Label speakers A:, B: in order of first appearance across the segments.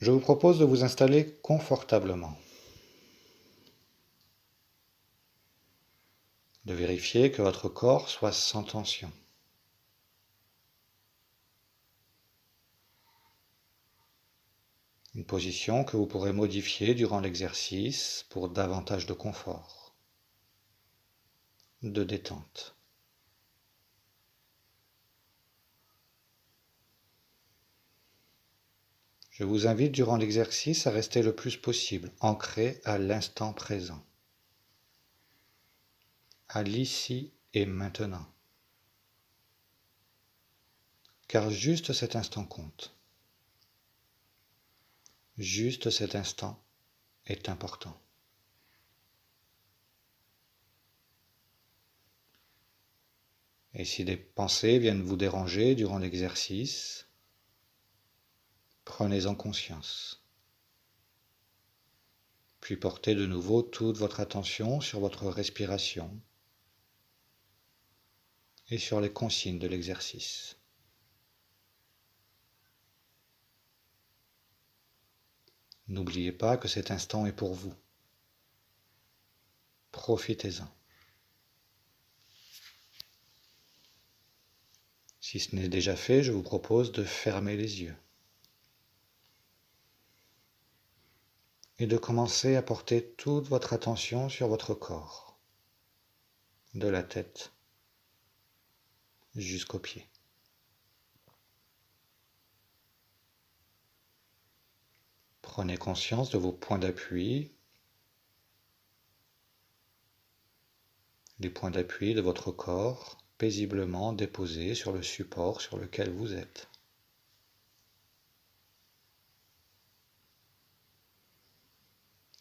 A: Je vous propose de vous installer confortablement, de vérifier que votre corps soit sans tension. Une position que vous pourrez modifier durant l'exercice pour davantage de confort, de détente. Je vous invite durant l'exercice à rester le plus possible ancré à l'instant présent, à l'ici et maintenant. Car juste cet instant compte. Juste cet instant est important. Et si des pensées viennent vous déranger durant l'exercice, prenez-en conscience. Puis portez de nouveau toute votre attention sur votre respiration et sur les consignes de l'exercice. N'oubliez pas que cet instant est pour vous. Profitez-en. Si ce n'est déjà fait, je vous propose de fermer les yeux et de commencer à porter toute votre attention sur votre corps, de la tête jusqu'aux pieds. Prenez conscience de vos points d'appui, les points d'appui de votre corps paisiblement déposés sur le support sur lequel vous êtes.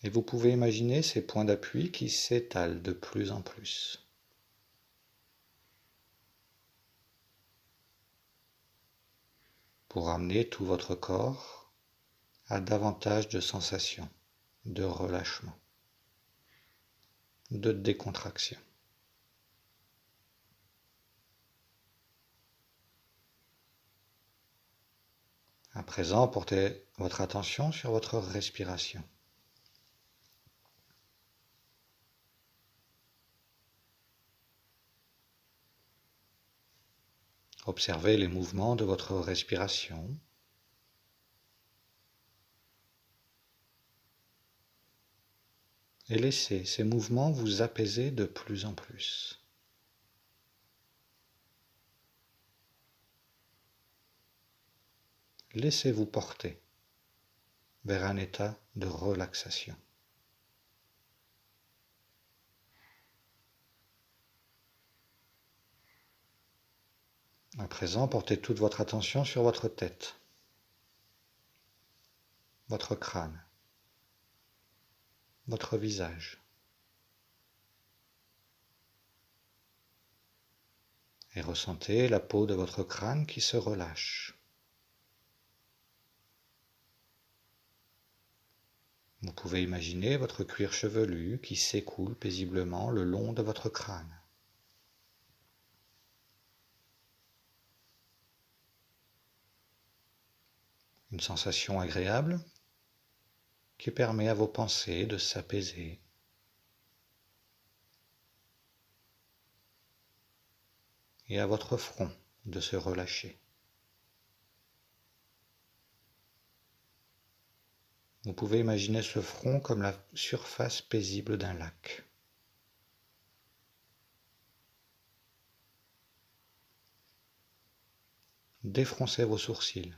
A: Et vous pouvez imaginer ces points d'appui qui s'étalent de plus en plus. Pour amener tout votre corps à davantage de sensations, de relâchement, de décontraction. À présent, portez votre attention sur votre respiration. Observez les mouvements de votre respiration. Et laissez ces mouvements vous apaiser de plus en plus. Laissez-vous porter vers un état de relaxation. À présent, portez toute votre attention sur votre tête, votre crâne, votre visage. Et ressentez la peau de votre crâne qui se relâche. Vous pouvez imaginer votre cuir chevelu qui s'écoule paisiblement le long de votre crâne. Une sensation agréable qui permet à vos pensées de s'apaiser. Et à votre front de se relâcher. Vous pouvez imaginer ce front comme la surface paisible d'un lac. Défroncez vos sourcils.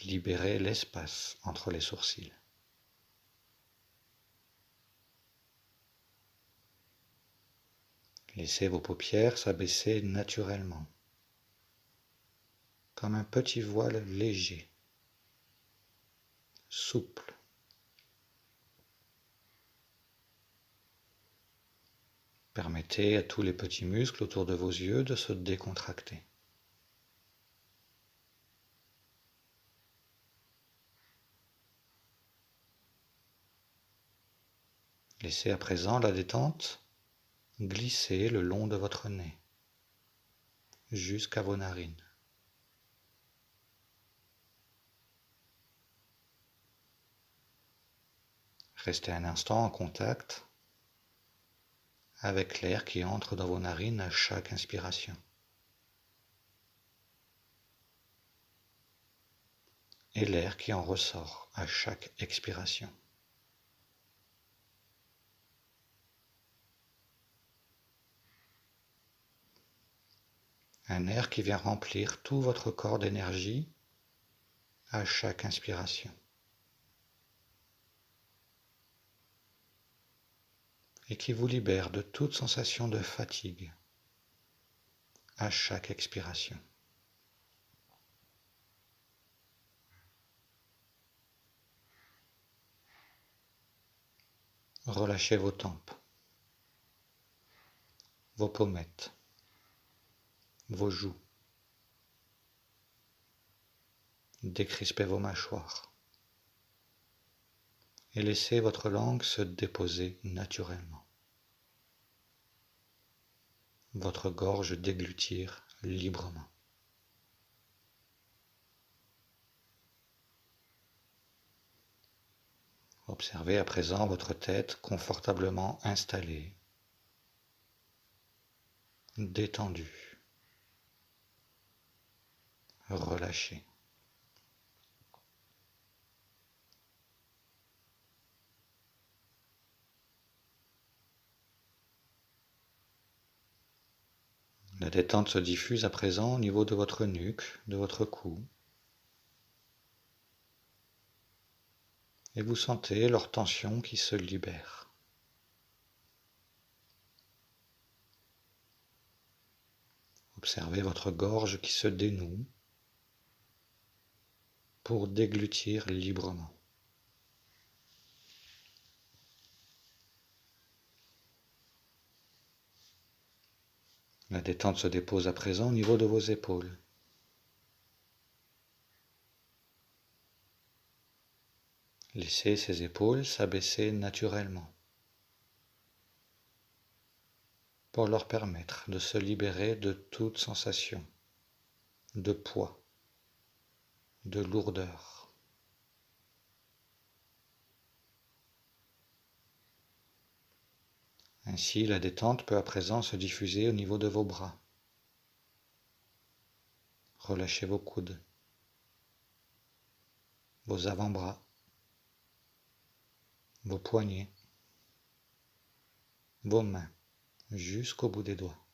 A: Libérez l'espace entre les sourcils. Laissez vos paupières s'abaisser naturellement, comme un petit voile léger, souple. Permettez à tous les petits muscles autour de vos yeux de se décontracter. Laissez à présent la détente glisser le long de votre nez, jusqu'à vos narines. Restez un instant en contact avec l'air qui entre dans vos narines à chaque inspiration et l'air qui en ressort à chaque expiration. Un air qui vient remplir tout votre corps d'énergie à chaque inspiration. Et qui vous libère de toute sensation de fatigue à chaque expiration. Relâchez vos tempes, vos pommettes, vos joues. Décrispez vos mâchoires et laissez votre langue se déposer naturellement. Votre gorge déglutir librement. Observez à présent votre tête confortablement installée, détendue, relâchée. La détente se diffuse à présent au niveau de votre nuque, de votre cou. Et vous sentez leur tension qui se libère. Observez votre gorge qui se dénoue pour déglutir librement. La détente se dépose à présent au niveau de vos épaules. Laissez ces épaules s'abaisser naturellement pour leur permettre de se libérer de toute sensation de poids, de lourdeur. Ainsi, la détente peut à présent se diffuser au niveau de vos bras. Relâchez vos coudes, vos avant-bras, vos poignets, vos mains, jusqu'au bout des doigts.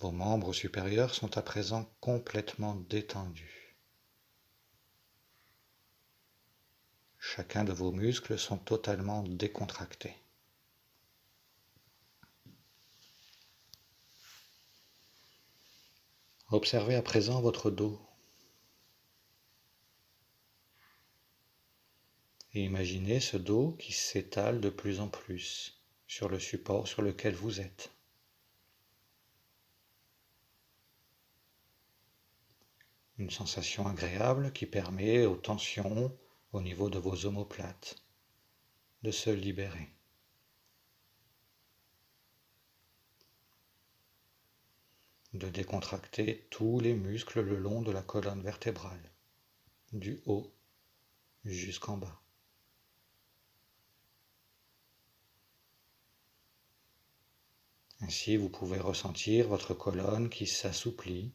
A: Vos membres supérieurs sont à présent complètement détendus. Chacun de vos muscles sont totalement décontractés. Observez à présent votre dos et imaginez ce dos qui s'étale de plus en plus sur le support sur lequel vous êtes. Une sensation agréable qui permet aux tensions au niveau de vos omoplates de se libérer. De décontracter tous les muscles le long de la colonne vertébrale, du haut jusqu'en bas. Ainsi, vous pouvez ressentir votre colonne qui s'assouplit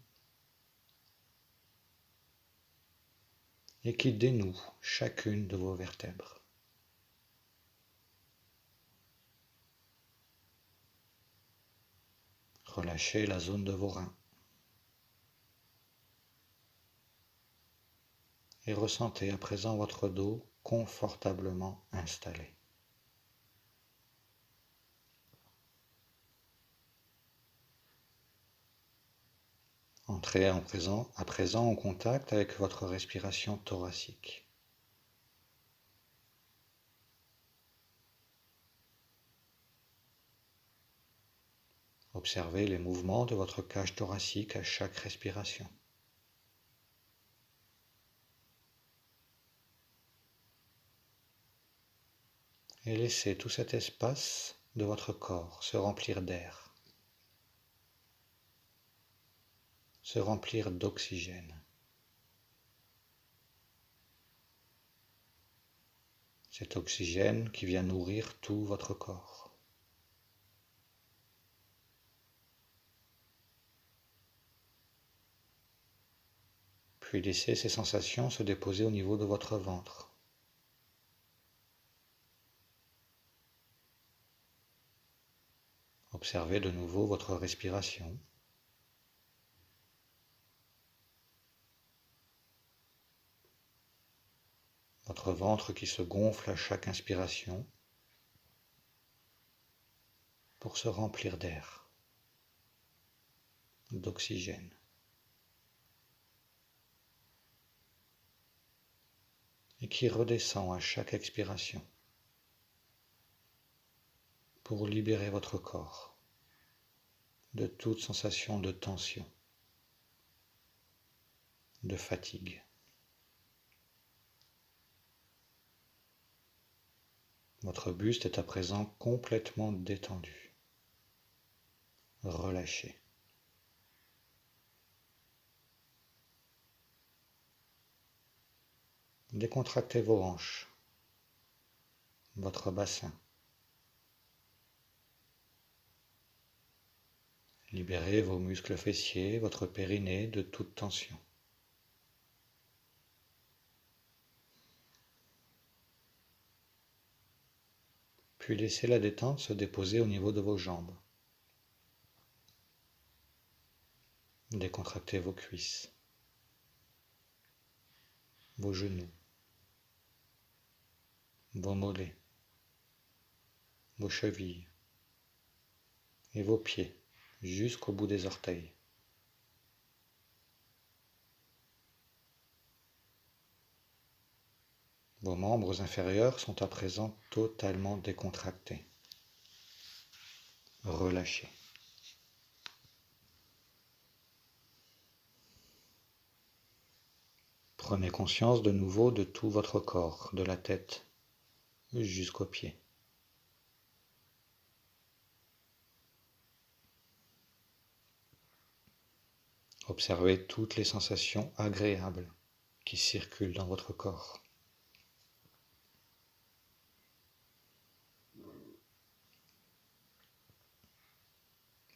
A: et qui dénoue chacune de vos vertèbres. Relâchez la zone de vos reins et ressentez à présent votre dos confortablement installé. Entrez à présent en contact avec votre respiration thoracique. Observez les mouvements de votre cage thoracique à chaque respiration. Et laissez tout cet espace de votre corps se remplir d'air, se remplir d'oxygène. cet oxygène qui vient nourrir tout votre corps. Puis laissez ces sensations se déposer au niveau de votre ventre. Observez de nouveau votre respiration. Votre ventre qui se gonfle à chaque inspiration pour se remplir d'air, d'oxygène. Et qui redescend à chaque expiration pour libérer votre corps de toute sensation de tension, de fatigue. Votre buste est à présent complètement détendu, relâché. Décontractez vos hanches, votre bassin. Libérez vos muscles fessiers, votre périnée de toute tension. Puis laissez la détente se déposer au niveau de vos jambes. Décontractez vos cuisses, vos genoux, vos mollets, vos chevilles et vos pieds jusqu'au bout des orteils. Vos membres inférieurs sont à présent totalement décontractés, relâchés. Prenez conscience de nouveau de tout votre corps, de la tête jusqu'aux pieds. Observez toutes les sensations agréables qui circulent dans votre corps.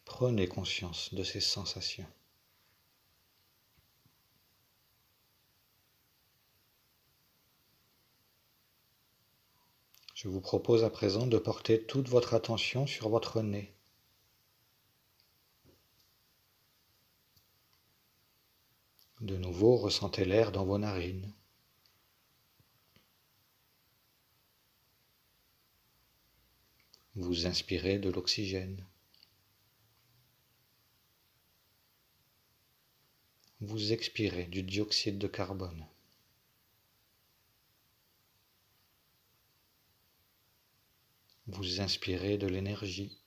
A: Prenez conscience de ces sensations. Je vous propose à présent de porter toute votre attention sur votre nez. De nouveau, ressentez l'air dans vos narines. Vous inspirez de l'oxygène. Vous expirez du dioxyde de carbone. Vous inspirez de l'énergie.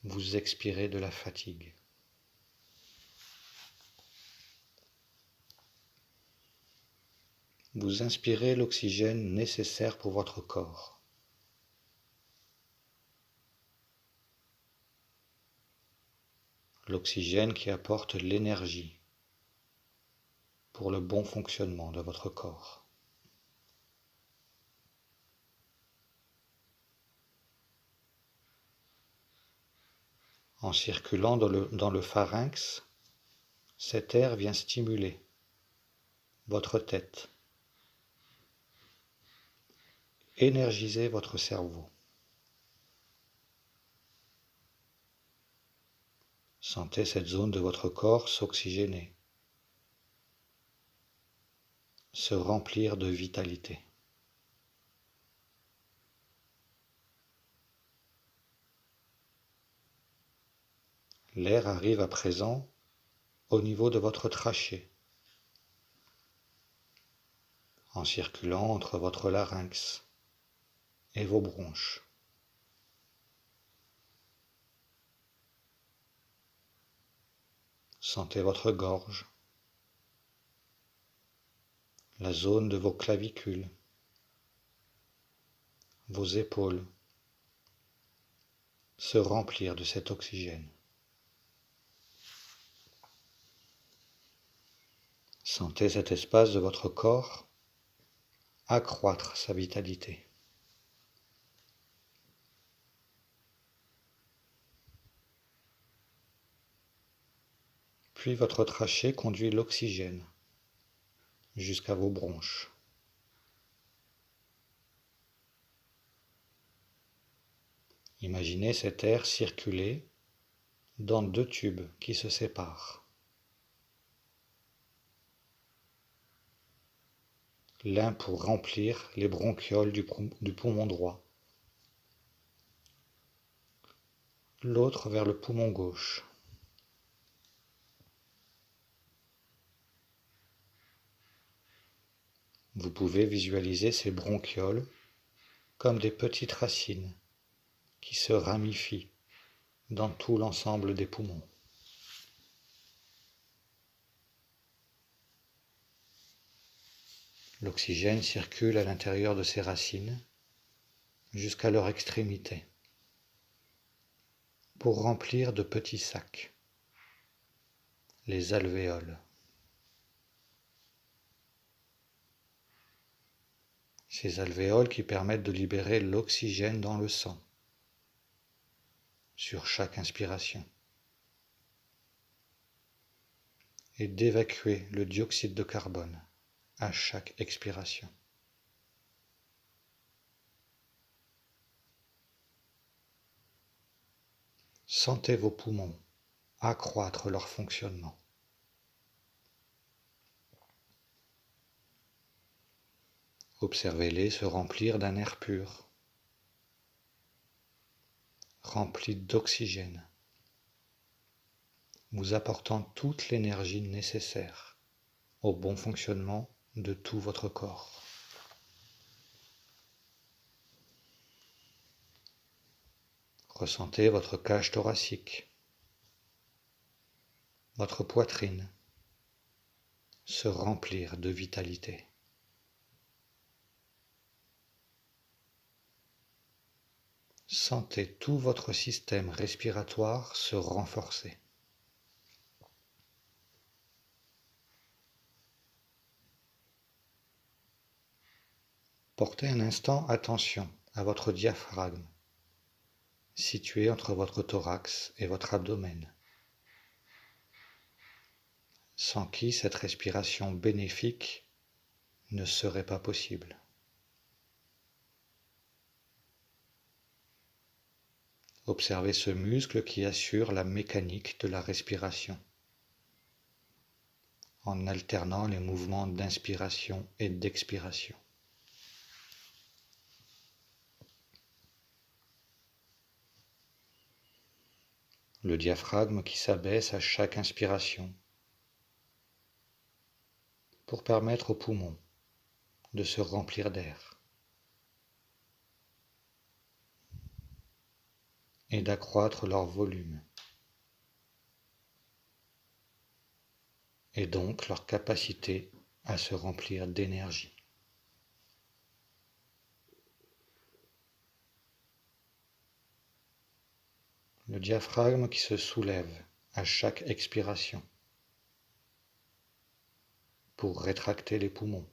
A: Vous expirez de la fatigue. Vous inspirez l'oxygène nécessaire pour votre corps. L'oxygène qui apporte l'énergie pour le bon fonctionnement de votre corps. En circulant dans le pharynx, cet air vient stimuler votre tête, énergiser votre cerveau. Sentez cette zone de votre corps s'oxygéner, se remplir de vitalité. L'air arrive à présent au niveau de votre trachée, en circulant entre votre larynx et vos bronches. Sentez votre gorge, la zone de vos clavicules, vos épaules se remplir de cet oxygène. Sentez cet espace de votre corps accroître sa vitalité. Puis votre trachée conduit l'oxygène jusqu'à vos bronches. Imaginez cet air circuler dans 2 tubes qui se séparent. L'un pour remplir les bronchioles du poumon droit, l'autre vers le poumon gauche. Vous pouvez visualiser ces bronchioles comme des petites racines qui se ramifient dans tout l'ensemble des poumons. L'oxygène circule à l'intérieur de ces racines jusqu'à leur extrémité pour remplir de petits sacs, les alvéoles. Ces alvéoles qui permettent de libérer l'oxygène dans le sang sur chaque inspiration et d'évacuer le dioxyde de carbone à chaque expiration. Sentez vos poumons accroître leur fonctionnement. Observez-les se remplir d'un air pur, rempli d'oxygène, vous apportant toute l'énergie nécessaire au bon fonctionnement de tout votre corps. Ressentez votre cage thoracique, votre poitrine se remplir de vitalité. Sentez tout votre système respiratoire se renforcer. Portez un instant attention à votre diaphragme, situé entre votre thorax et votre abdomen, sans qui cette respiration bénéfique ne serait pas possible. Observez ce muscle qui assure la mécanique de la respiration, en alternant les mouvements d'inspiration et d'expiration. Le diaphragme qui s'abaisse à chaque inspiration pour permettre aux poumons de se remplir d'air et d'accroître leur volume et donc leur capacité à se remplir d'énergie. Le diaphragme qui se soulève à chaque expiration pour rétracter les poumons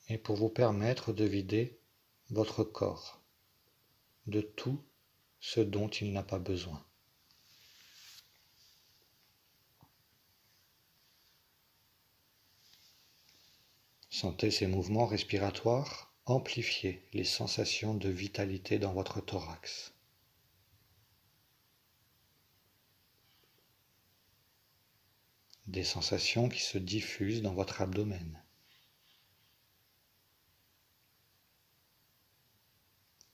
A: et pour vous permettre de vider votre corps de tout ce dont il n'a pas besoin. Sentez ces mouvements respiratoires amplifier les sensations de vitalité dans votre thorax. Des sensations qui se diffusent dans votre abdomen.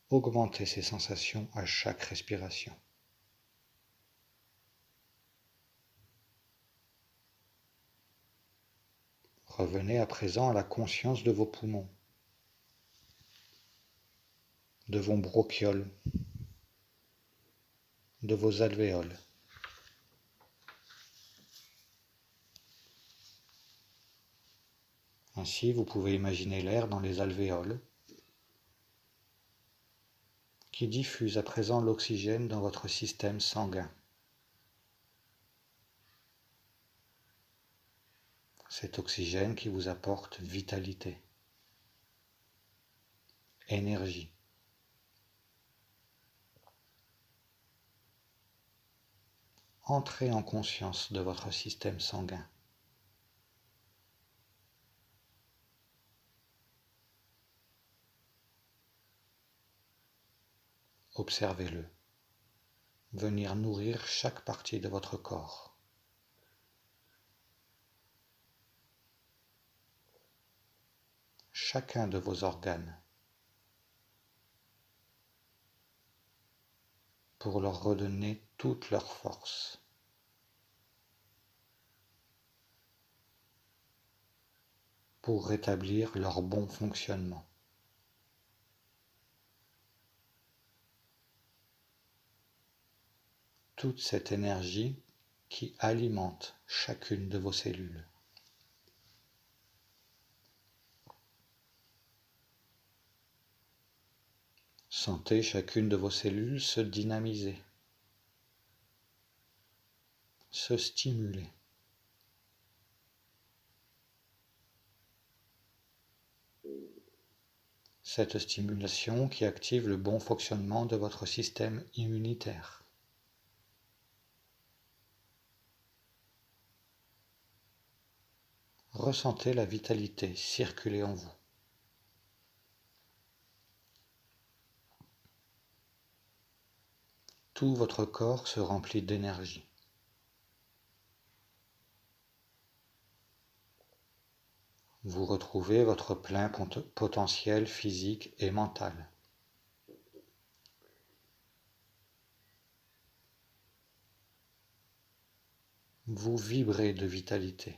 A: Augmentez ces sensations à chaque respiration. Revenez à présent à la conscience de vos poumons, de vos bronchioles, de vos alvéoles. Ainsi, vous pouvez imaginer l'air dans les alvéoles qui diffuse à présent l'oxygène dans votre système sanguin. cet oxygène qui vous apporte vitalité, énergie. Entrez en conscience de votre système sanguin. Observez-le, venir nourrir chaque partie de votre corps. Chacun de vos organes, pour leur redonner toute leur force. Pour rétablir leur bon fonctionnement. Toute cette énergie qui alimente chacune de vos cellules. Sentez chacune de vos cellules se dynamiser, se stimuler. Cette stimulation qui active le bon fonctionnement de votre système immunitaire. Ressentez la vitalité circuler en vous. Tout votre corps se remplit d'énergie. Vous retrouvez votre plein potentiel physique et mental. Vous vibrez de vitalité,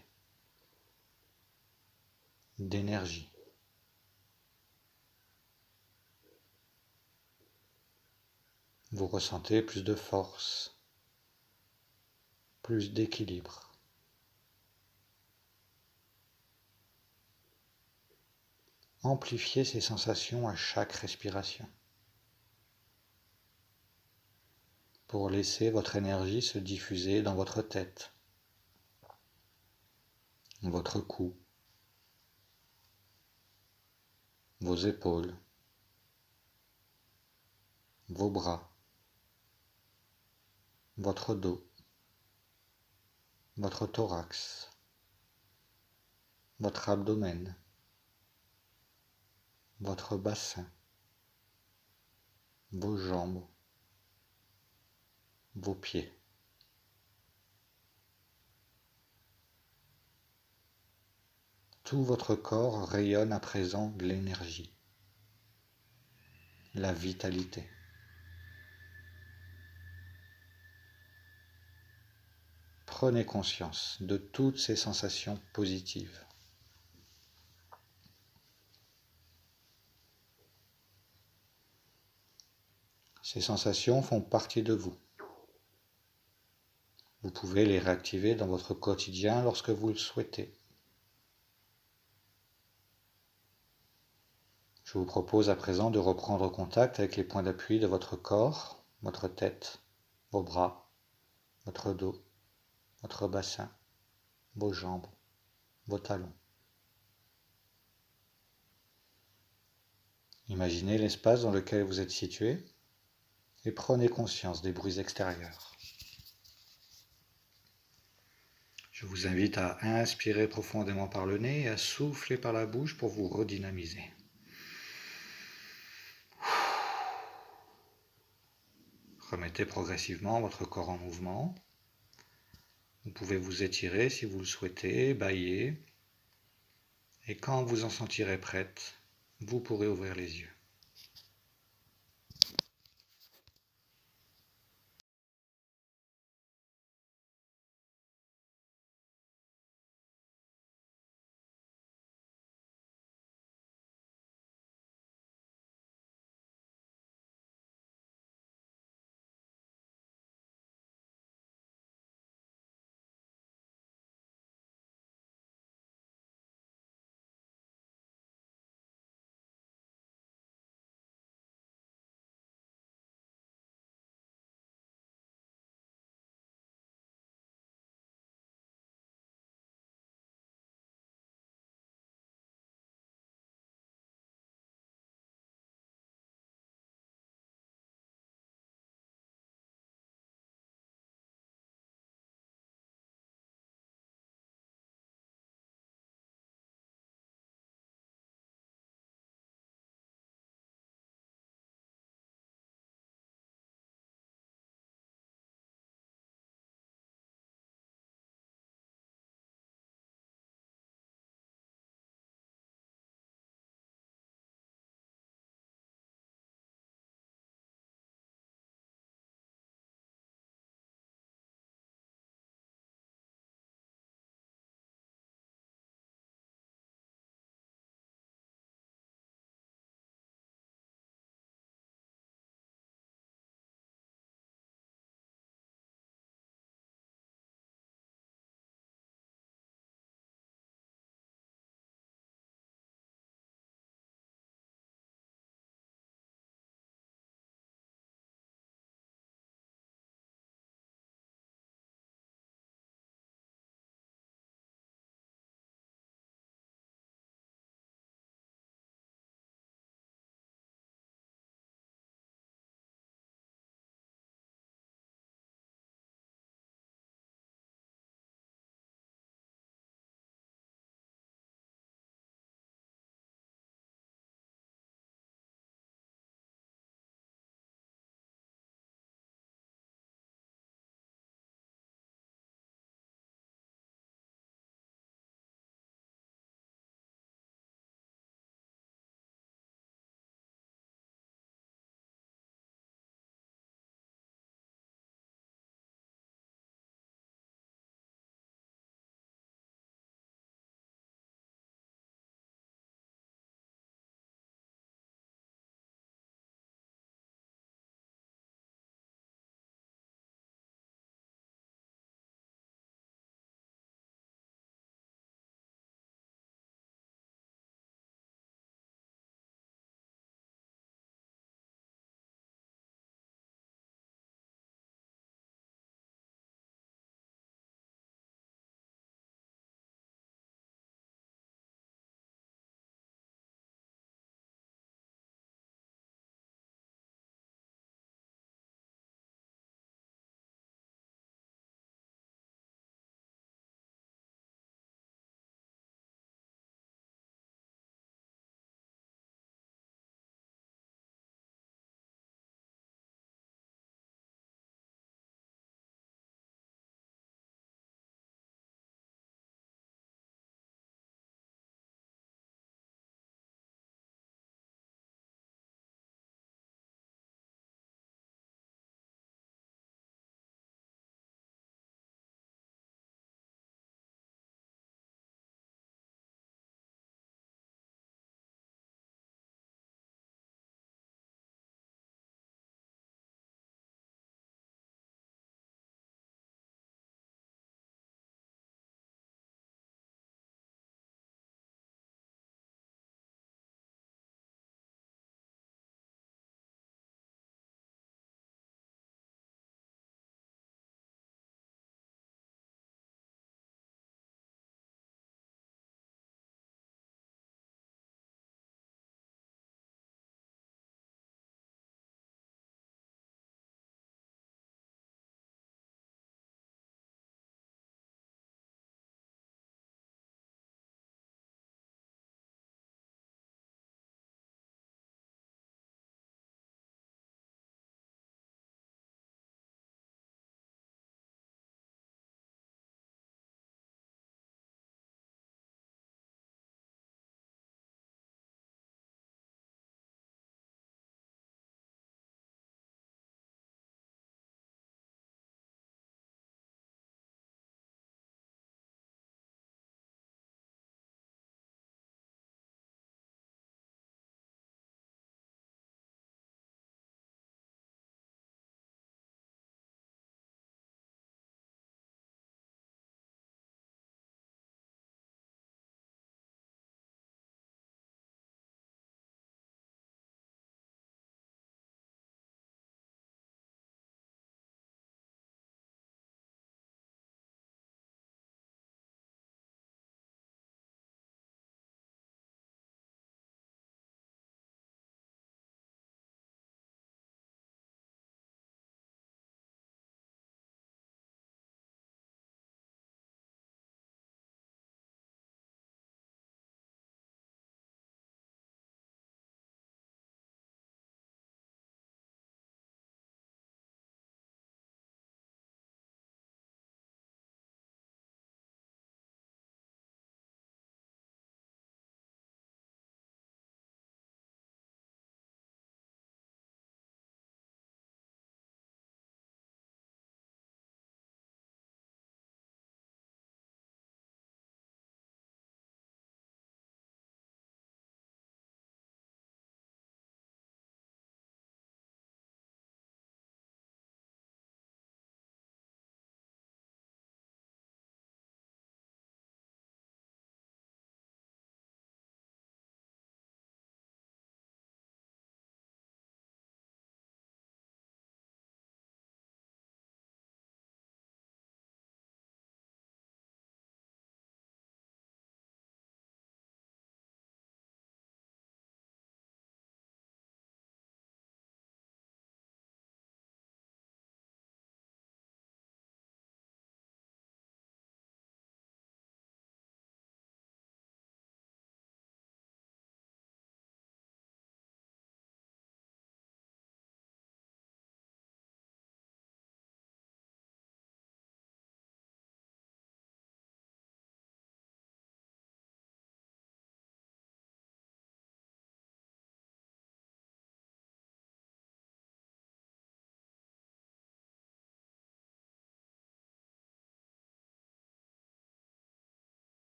A: d'énergie. Vous ressentez plus de force, plus d'équilibre. Amplifiez ces sensations à chaque respiration pour laisser votre énergie se diffuser dans votre tête, votre cou, vos épaules, vos bras, votre dos, votre thorax, votre abdomen, votre bassin, vos jambes, vos pieds. Tout votre corps rayonne à présent de l'énergie, la vitalité. Prenez conscience de toutes ces sensations positives. Ces sensations font partie de vous. Vous pouvez les réactiver dans votre quotidien lorsque vous le souhaitez. Je vous propose à présent de reprendre contact avec les points d'appui de votre corps, votre tête, vos bras, votre dos, votre bassin, vos jambes, vos talons. Imaginez l'espace dans lequel vous êtes situé et prenez conscience des bruits extérieurs. Je vous invite à inspirer profondément par le nez et à souffler par la bouche pour vous redynamiser. Remettez progressivement votre corps en mouvement. Vous pouvez vous étirer si vous le souhaitez, bâiller. Et quand vous en sentirez prête, vous pourrez ouvrir les yeux.